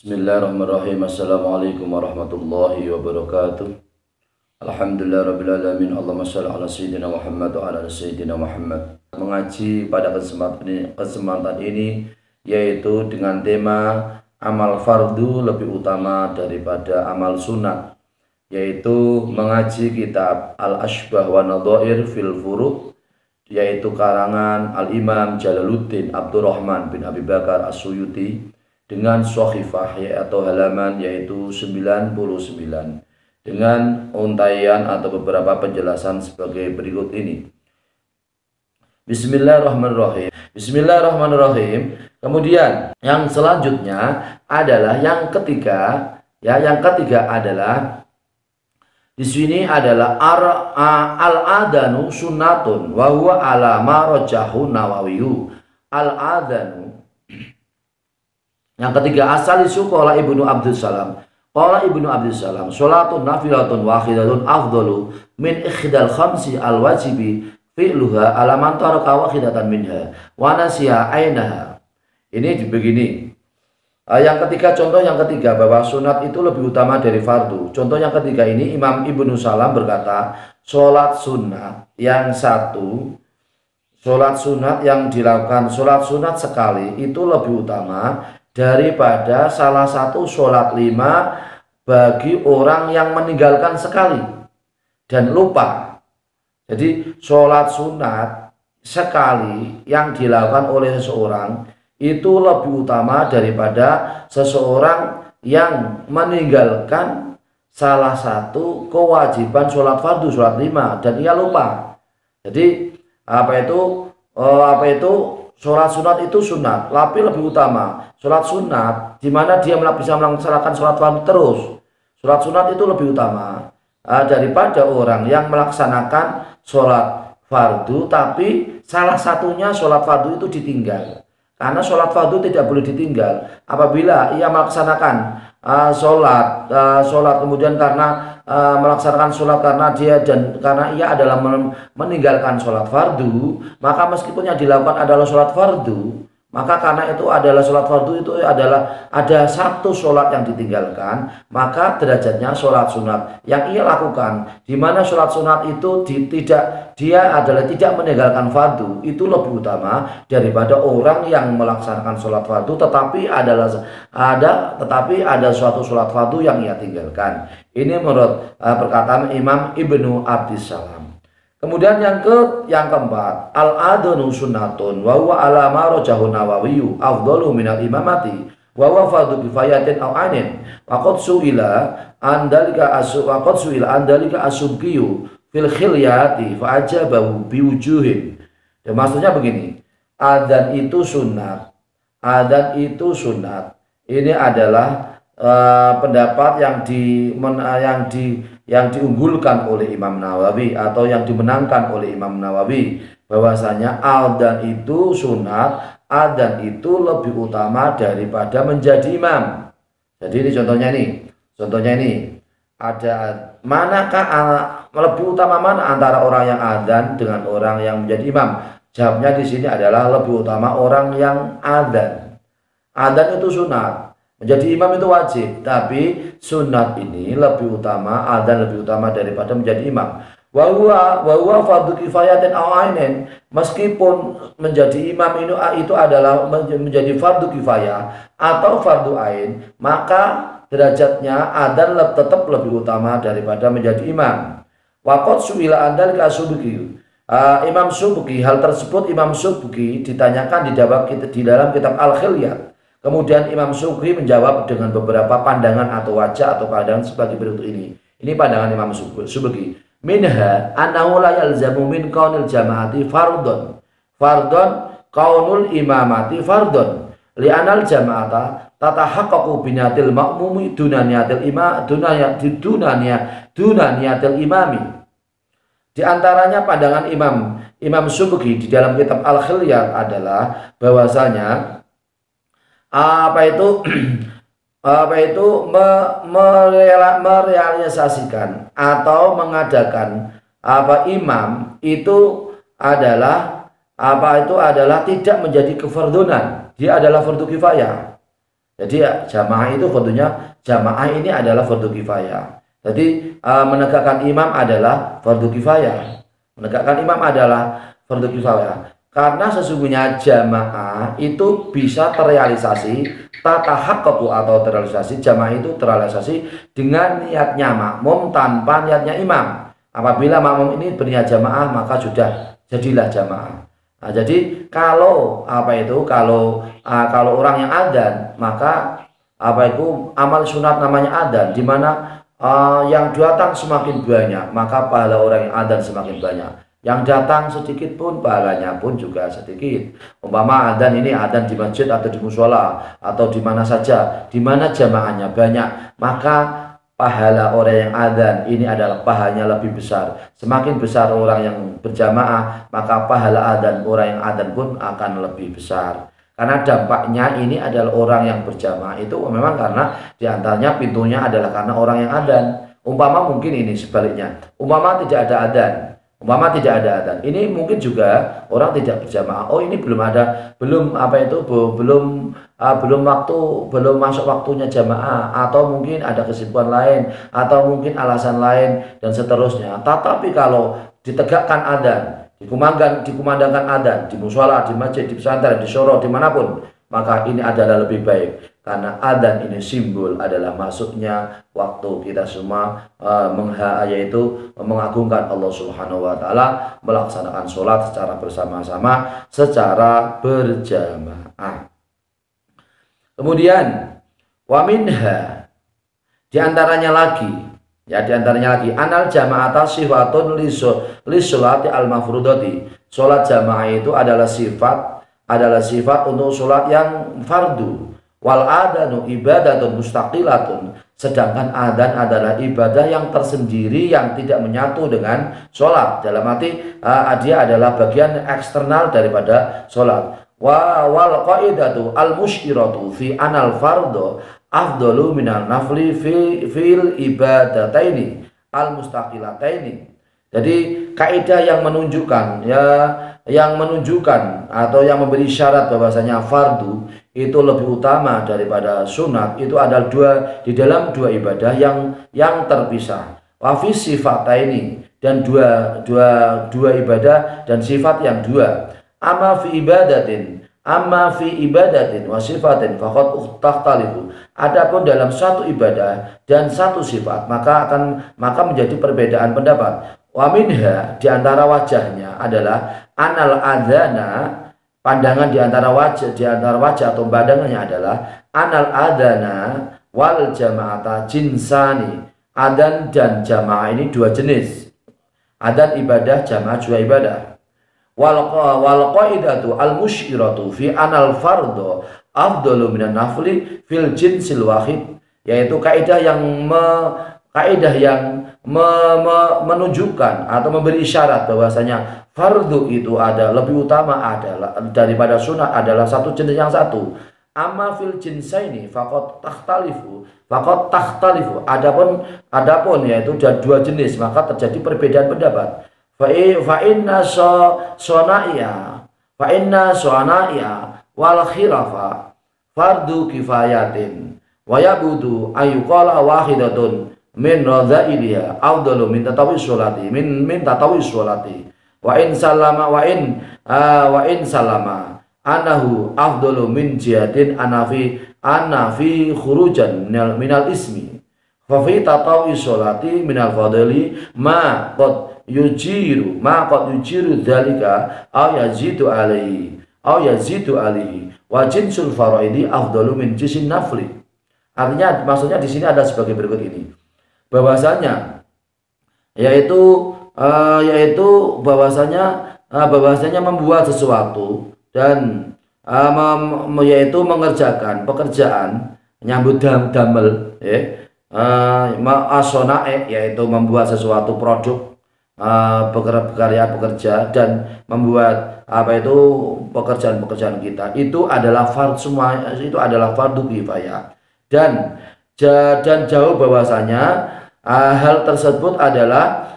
Bismillahirrahmanirrahim. Assalamualaikum warahmatullahi wabarakatuh. Alhamdulillah rabbil alamin. Allahumma shalli ala sayyidina Muhammad wa ala sayyidina Muhammad. Mengaji pada kesempatan ini yaitu dengan tema amal fardu lebih utama daripada amal sunat, yaitu mengaji kitab Al-Ashbah wa Nadhair fil Furuq, yaitu karangan Al-Imam Jalaluddin Abdurrahman bin Abi Bakar As-Suyuti, dengan sohifah atau halaman yaitu 99, dengan untaian atau beberapa penjelasan sebagai berikut ini. Bismillahirrahmanirrahim. Bismillahirrahmanirrahim. Kemudian yang selanjutnya adalah yang ketiga, yang ketiga adalah di sini adalah al-adanu sunnatun wa huwa ala ma rajahu Nawawiyu. Al-adanu yang ketiga, asal isu qala Ibnu Abdul Salam. Qala Ibnu Abdul Salam, sholatun nafilatun wahidatun afdalu min ikhdal khamsi al-wajibi fi'luha ala man taraka wahidatan minha wa nasiya ainaha. Ini begini. Yang ketiga, contoh yang ketiga, bahwa sunat itu lebih utama dari fardu. Contoh yang ketiga ini, Imam Ibnu Salam berkata, sholat sunat yang satu, sholat sunat yang dilakukan, sholat sunat sekali itu lebih utama daripada salah satu sholat 5 bagi orang yang meninggalkan sekali dan lupa. Jadi sholat sunat sekali yang dilakukan oleh seseorang itu lebih utama daripada seseorang yang meninggalkan salah satu kewajiban sholat fardu, sholat 5, dan ia lupa. Jadi apa itu sholat sunat itu sunat, tapi lebih utama sholat sunat di mana dia bisa melaksanakan sholat fardu terus. Sholat sunat itu lebih utama daripada orang yang melaksanakan sholat fardu tapi salah satunya sholat fardu itu ditinggal. Karena sholat fardu tidak boleh ditinggal. Apabila ia melaksanakan sholat kemudian karena melaksanakan sholat karena ia adalah meninggalkan sholat fardu, maka meskipun yang dilakukan adalah sholat fardu, maka karena itu adalah sholat fardu, itu adalah ada satu sholat yang ditinggalkan, maka derajatnya sholat sunat yang ia lakukan, di mana sholat sunat itu dia tidak meninggalkan fardu, itu lebih utama daripada orang yang melaksanakan sholat fardu tetapi ada suatu sholat fardu yang ia tinggalkan. Ini menurut perkataan Imam Ibnu Abdul Salam. Kemudian yang keempat, al-adanu sunnatun wa huwa ala ma rajahu Nawawiyu afdalu minal imamati wa huwa fardhu kifayatin aw ainin wa qad su'ila andalika asubkiyu fil khilyati fa ajabahu biwujuhin. Ya, maksudnya begini, adzan itu sunat. Ini adalah pendapat yang diunggulkan oleh Imam Nawawi atau yang dimenangkan oleh Imam Nawawi, bahwasanya adzan itu sunat, adzan itu lebih utama daripada menjadi imam. Jadi ini contohnya ini ada manakah lebih utama mana antara orang yang adzan dengan orang yang menjadi imam? Jawabnya di sini adalah lebih utama orang yang adzan. Adzan itu sunat, menjadi imam itu wajib, tapi sunat ini lebih utama, adzan lebih utama daripada menjadi imam. Wa huwa fardhu kifayatin aw ainin, meskipun menjadi imam itu adalah menjadi fardu kifayah atau fardu ain, maka derajatnya adzan tetap lebih utama daripada menjadi imam. Wa qad su'ila andalika Subki. Imam Subki, hal tersebut Imam Subki ditanyakan di dalam kitab Al-Khilyat. Kemudian Imam Subki menjawab dengan beberapa pandangan atau wajah atau pandangan sebagai berikut ini. Ini pandangan Imam Subki. Minha annahu la yalzamu min kaunil jama'ati fardun kaunul imamati fardun li'anal jama'ata tatahaqqaqu binatil ma'mumi dunaniyatil imami. Di antaranya pandangan Imam Subki di dalam kitab Al-Khilyat adalah bahwasanya merealisasikan atau mengadakan imam itu adalah tidak menjadi kefardunan, dia adalah fardu kifayah. Jadi jamaah itu fardunya, jamaah ini adalah fardu kifayah. Jadi menegakkan imam adalah fardu kifayah. Menegakkan imam adalah fardu kifayah. Karena sesungguhnya jamaah itu bisa terrealisasi, tatahaqqaqu atau terrealisasi, jamaah itu terrealisasi dengan niatnya makmum tanpa niatnya imam. Apabila makmum ini berniat jamaah, maka sudah jadilah jamaah. Nah, jadi kalau kalau orang yang adzan, maka amal sunat namanya adzan, di mana yang datang semakin banyak, maka pahala orang yang adzan semakin banyak. Yang datang sedikit pun pahalanya pun juga sedikit. Umpama adzan ini adzan di masjid atau di musola atau di mana saja, di mana jamaahnya banyak, maka pahala orang yang adzan ini adalah pahalanya lebih besar. Semakin besar orang yang berjamaah, maka pahala adzan orang yang adzan pun akan lebih besar. Karena dampaknya ini adalah orang yang berjamaah itu memang karena diantaranya pintunya adalah karena orang yang adzan. Umpama mungkin ini sebaliknya, umpama tidak ada adzan, ini mungkin juga orang tidak berjamaah. Oh, ini belum masuk waktunya jamaah, atau mungkin ada kesibukan lain, atau mungkin alasan lain dan seterusnya. Tetapi kalau ditegakkan adzan, dikumandangkan adzan di musola, di masjid, di pesantren, di syuro, dimanapun, maka ini adalah lebih baik. Karena adzan ini simbol adalah masuknya waktu kita semua yaitu mengagungkan Allah Subhanahu wa taala, melaksanakan sholat secara bersama-sama, secara berjamaah. Kemudian wa minha, diantaranya lagi anal jama'ata sifatun li sholati al-mafrudati. Sholat jamaah itu adalah sifat untuk sholat yang fardu. Wal adanu ibadatun mustaqilatun, sedangkan adzan adalah ibadah yang tersendiri yang tidak menyatu dengan sholat. Dalam arti dia adalah bagian eksternal daripada sholat. Wal qaidatu al musyiratu fi anal fardo afdalu minal nafli fil ibadataini al mustaqilataini. Jadi kaidah yang menunjukkan atau yang memberi syarat bahwasanya fardu itu lebih utama daripada sunat, itu adalah di dalam dua ibadah yang terpisah. Wa fi sifataini, dan dua ibadah dan sifat yang dua. Amma fi ibadatin wa sifatin faqad takhtalifu. Adapun dalam satu ibadah dan satu sifat, maka menjadi perbedaan pendapat. Wa minha, di antara wajahnya adalah anal adzana, pandangan di antara wajah atau pandangannya adalah anal adzana wal jama'ata jinsani. Adzan dan jamaah ini dua jenis. Adzan ibadah, jamaah juga ibadah. Wal qaidatu al musyiratu fi anal fardhu afdalu minan nafli fil jinsil wahid, yaitu kaidah yang menunjukkan atau memberi isyarat bahwasanya fardu itu ada lebih utama adalah daripada sunat adalah satu jenis yang satu. Amma fil jinsaini faqad takhtalifu, adapun yaitu dua jenis, maka terjadi perbedaan pendapat. Fa inna sonaiya wal khilafa fardu kifayatin wa yabudu ayyuqala wahidatun min radha'iliha afdalu min tatawwis sholati wa in salama anahu afdalu min jihatin anafi khurujan minal ismi fa fi tatawwis sholati minal fadli ma qad yujiru dzalika aw yazidu alaihi wa jinsul faraidi afdalu min jinsin nafli. Artinya, maksudnya di sini ada sebagai berikut ini, bahwasanya bahwasanya membuat sesuatu dan yaitu mengerjakan pekerjaan nyambut damel yaitu membuat sesuatu produk, bekerja dan membuat pekerjaan kita itu adalah fardu kifayah, dan jauh bahwasanya hal tersebut adalah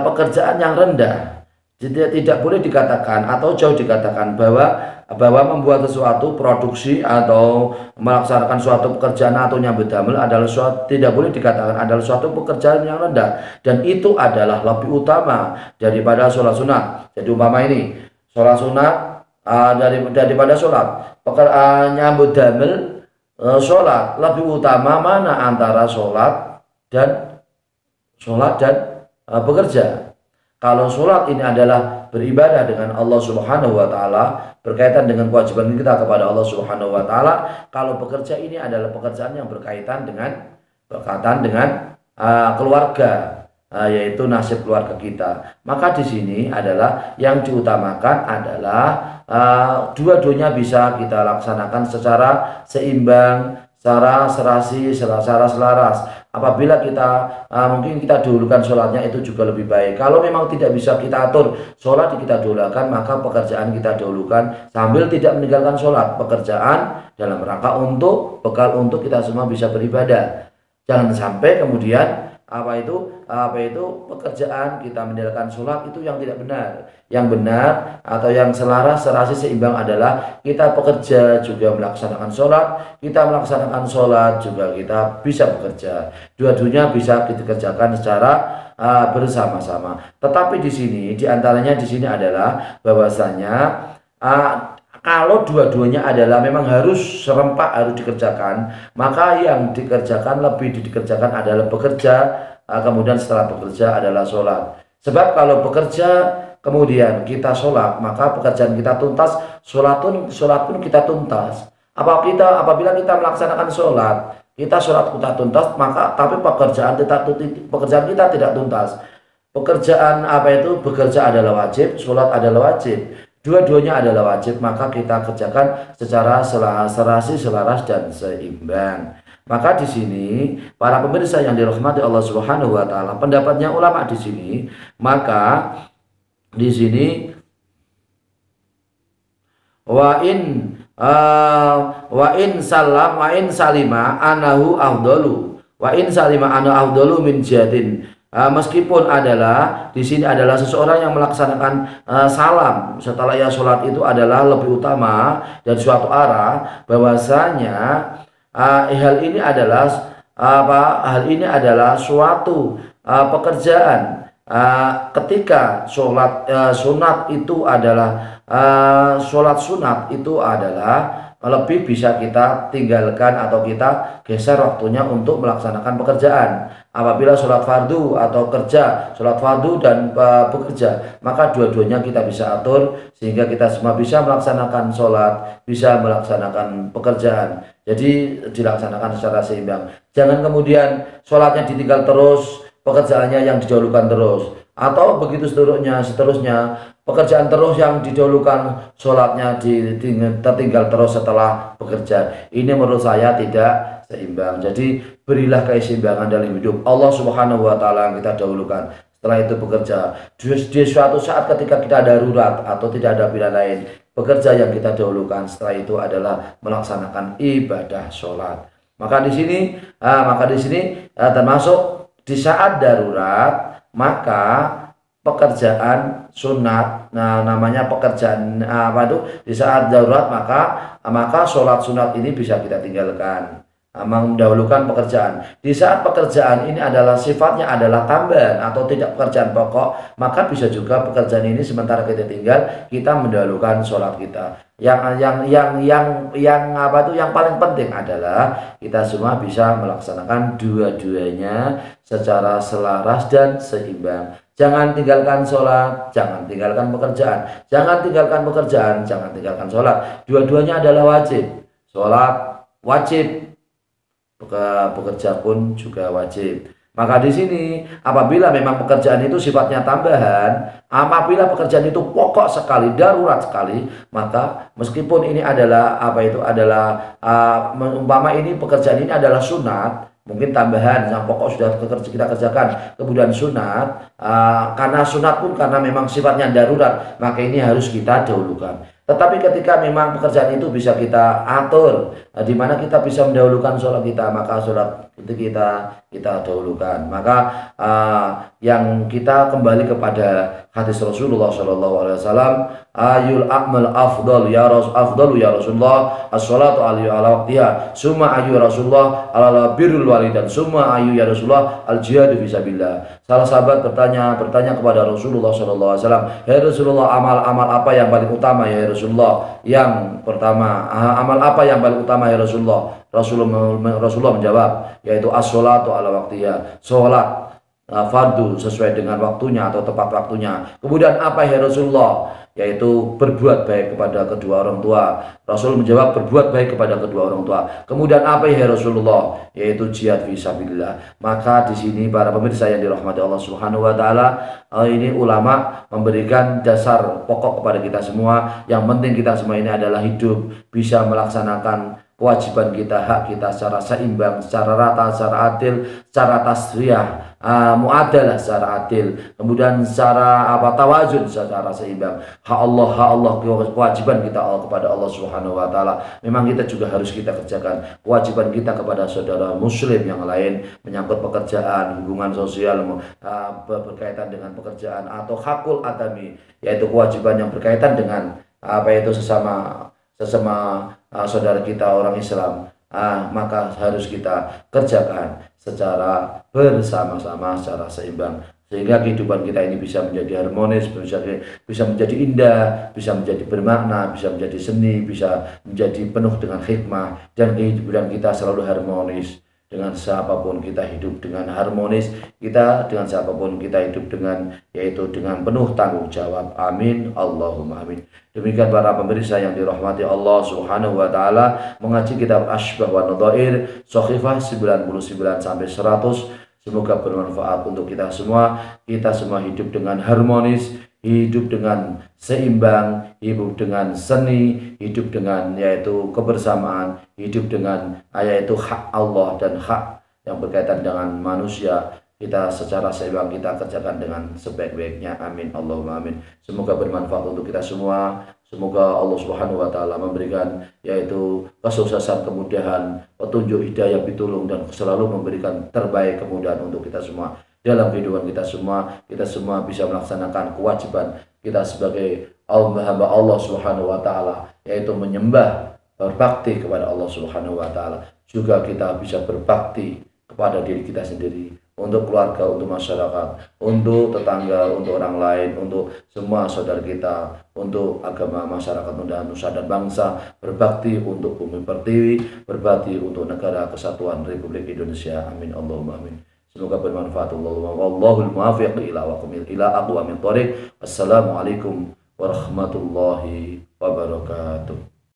pekerjaan yang rendah Tidak boleh dikatakan atau jauh dikatakan bahwa membuat sesuatu produksi atau melaksanakan suatu pekerjaan atau nyambut damel adalah tidak boleh dikatakan adalah suatu pekerjaan yang rendah, dan itu adalah lebih utama daripada sholat sunat. Jadi umpama ini sholat sunat daripada sholat nyambut damel, sholat lebih utama mana antara sholat dan bekerja. Kalau sholat ini adalah beribadah dengan Allah Subhanahu wa Ta'ala, berkaitan dengan kewajiban kita kepada Allah Subhanahu wa Ta'ala. Kalau bekerja ini adalah pekerjaan yang berkaitan dengan keluarga, yaitu nasib keluarga kita. Maka di sini adalah yang diutamakan adalah dua-duanya bisa kita laksanakan secara seimbang, secara serasi, secara selaras. Apabila mungkin kita dahulukan sholatnya, itu juga lebih baik. Kalau memang tidak bisa kita atur sholat kita dahulukan, maka pekerjaan kita dahulukan sambil tidak meninggalkan sholat. Pekerjaan dalam rangka untuk bekal untuk kita semua bisa beribadah. Jangan sampai kemudian pekerjaan kita meninggalkan sholat, itu yang tidak benar. Yang benar atau yang selaras, serasi, seimbang adalah kita bekerja juga melaksanakan sholat, kita melaksanakan sholat juga kita bisa bekerja. Dua-duanya bisa kita kerjakan secara bersama-sama. Tetapi di sini diantaranya di sini adalah bahwasanya kalau dua-duanya adalah memang harus serempak, harus dikerjakan, maka yang dikerjakan adalah bekerja, kemudian setelah bekerja adalah sholat. Sebab kalau bekerja kemudian kita sholat, maka pekerjaan kita tuntas, sholat pun kita tuntas. Apabila kita melaksanakan sholat, kita kita tuntas, maka tapi pekerjaan kita tidak tuntas. Bekerja adalah wajib, sholat adalah wajib. Dua-duanya adalah wajib, maka kita kerjakan secara serasi, selaras, dan seimbang. Maka di sini para pemirsa yang dirahmati Allah Subhanahu wa Ta'ala, pendapatnya ulama di sini, maka di sini wa in salima anahu afdalu min jihadin. Meskipun adalah di sini adalah seseorang yang melaksanakan salam setelah ia sholat itu adalah lebih utama dari suatu arah, bahwasanya hal ini adalah suatu pekerjaan ketika sholat sunat itu adalah sholat sunat itu adalah lebih bisa kita tinggalkan atau kita geser waktunya untuk melaksanakan pekerjaan. Apabila sholat fardu atau sholat fardu dan bekerja, maka dua-duanya kita bisa atur sehingga kita semua bisa melaksanakan sholat, bisa melaksanakan pekerjaan. Jadi dilaksanakan secara seimbang. Jangan kemudian sholatnya ditinggal terus, pekerjaannya yang didahulukan terus, atau begitu seterusnya pekerjaan terus yang didahulukan, sholatnya tertinggal terus setelah bekerja. Ini menurut saya tidak seimbang. Jadi berilah keseimbangan dalam hidup. Allah Subhanahu wa Ta'ala yang kita dahulukan, setelah itu bekerja. Di suatu saat ketika kita darurat atau tidak ada pilihan lain, bekerja yang kita dahulukan, setelah itu adalah melaksanakan ibadah sholat. Maka di sini termasuk di saat darurat, maka pekerjaan sunat, namanya pekerjaan di saat darurat, maka sholat sunat ini bisa kita tinggalkan, mendahulukan pekerjaan. Di saat pekerjaan ini adalah sifatnya adalah tambahan atau tidak pekerjaan pokok, maka bisa juga pekerjaan ini sementara kita tinggal, kita mendahulukan sholat kita. Yang paling penting adalah kita semua bisa melaksanakan dua-duanya secara selaras dan seimbang. Jangan tinggalkan sholat, jangan tinggalkan pekerjaan. Jangan tinggalkan pekerjaan, jangan tinggalkan sholat. Dua-duanya adalah wajib. Sholat wajib, bekerja pun juga wajib. Maka di sini apabila memang pekerjaan itu sifatnya tambahan, apabila pekerjaan itu pokok sekali, darurat sekali, maka meskipun ini adalah umpama ini pekerjaan ini adalah sunat, mungkin tambahan yang pokok sudah kita kerjakan, kemudian sunat, karena sunat pun karena memang sifatnya darurat, maka ini harus kita dahulukan. Tetapi ketika memang pekerjaan itu bisa kita atur, di mana kita bisa mendahulukan sholat kita, maka sholat itu kita dahulukan. Maka yang kita kembali kepada hadis Rasulullah Shallallahu Alaihi Wasallam, ayul akmal afdal ya Rasulullah as-salatu ala waqtiha, summa ayu Rasulullah ala birrul walidan, summa ayu ya Rasulullah al jihadu fisabilillah. Salah sahabat bertanya kepada Rasulullah Shallallahu Alaihi Wasallam, ya Rasulullah, amal apa yang paling utama ya Rasulullah? Yang pertama, amal apa yang paling utama ya Rasulullah? Rasulullah menjawab, yaitu as-salatu ala waqtiha, sholat fardu sesuai dengan waktunya atau tepat waktunya. Kemudian apa ya Rasulullah? Yaitu berbuat baik kepada kedua orang tua. Rasul menjawab, berbuat baik kepada kedua orang tua. Kemudian apa ya Rasulullah? Yaitu jihad fisabilillah. Maka di sini para pemirsa yang dirahmati Allah Subhanahu wa taala, ini ulama memberikan dasar pokok kepada kita semua. Yang penting kita semua ini adalah hidup bisa melaksanakan kewajiban kita, hak kita secara seimbang, secara rata, secara adil, secara tasriyah, muadalah secara adil, kemudian secara tawazun secara seimbang. Hak Allah, kewajiban kita kepada Allah Subhanahu wa taala. Memang kita juga harus kita kerjakan. Kewajiban kita kepada saudara muslim yang lain menyangkut pekerjaan, hubungan sosial berkaitan dengan pekerjaan, atau hakul adami, yaitu kewajiban yang berkaitan dengan sesama saudara kita orang Islam, maka harus kita kerjakan secara bersama-sama, secara seimbang, sehingga kehidupan kita ini bisa menjadi harmonis, bisa menjadi indah, bisa menjadi bermakna, bisa menjadi seni, bisa menjadi penuh dengan hikmah, dan kehidupan kita selalu harmonis. Dengan siapapun kita hidup dengan harmonis, kita dengan siapapun kita hidup yaitu dengan penuh tanggung jawab. Amin, Allahumma amin. Demikian para pemirsa yang dirahmati Allah Subhanahu wa taala, mengaji kitab Asybah wa Nadhair Shahifah 99 sampai 100. Semoga bermanfaat untuk kita semua. Kita semua hidup dengan harmonis, hidup dengan seimbang, hidup dengan seni, hidup dengan yaitu kebersamaan, hidup dengan yaitu hak Allah dan hak yang berkaitan dengan manusia. Kita secara seimbang kita kerjakan dengan sebaik-baiknya. Amin, Allahumma amin. Semoga bermanfaat untuk kita semua. Semoga Allah Subhanahu wa taala memberikan yaitu kesuksesan, kemudahan, petunjuk, hidayah, pitulung, dan selalu memberikan terbaik kemudahan untuk kita semua. Dalam kehidupan kita semua bisa melaksanakan kewajiban kita sebagai hamba Allah Subhanahu wa taala, yaitu menyembah, berbakti kepada Allah Subhanahu wa taala. Juga kita bisa berbakti kepada diri kita sendiri, untuk keluarga, untuk masyarakat, untuk tetangga, untuk orang lain, untuk semua saudara kita, untuk agama, masyarakat, nusa dan bangsa, berbakti untuk bumi pertiwi, berbakti untuk negara kesatuan Republik Indonesia. Amin, Allahumma amin. Semoga bermanfaat. Wallahul muwaffiq ila aqwamit thoriq. Wassalamualaikum warahmatullahi wabarakatuh.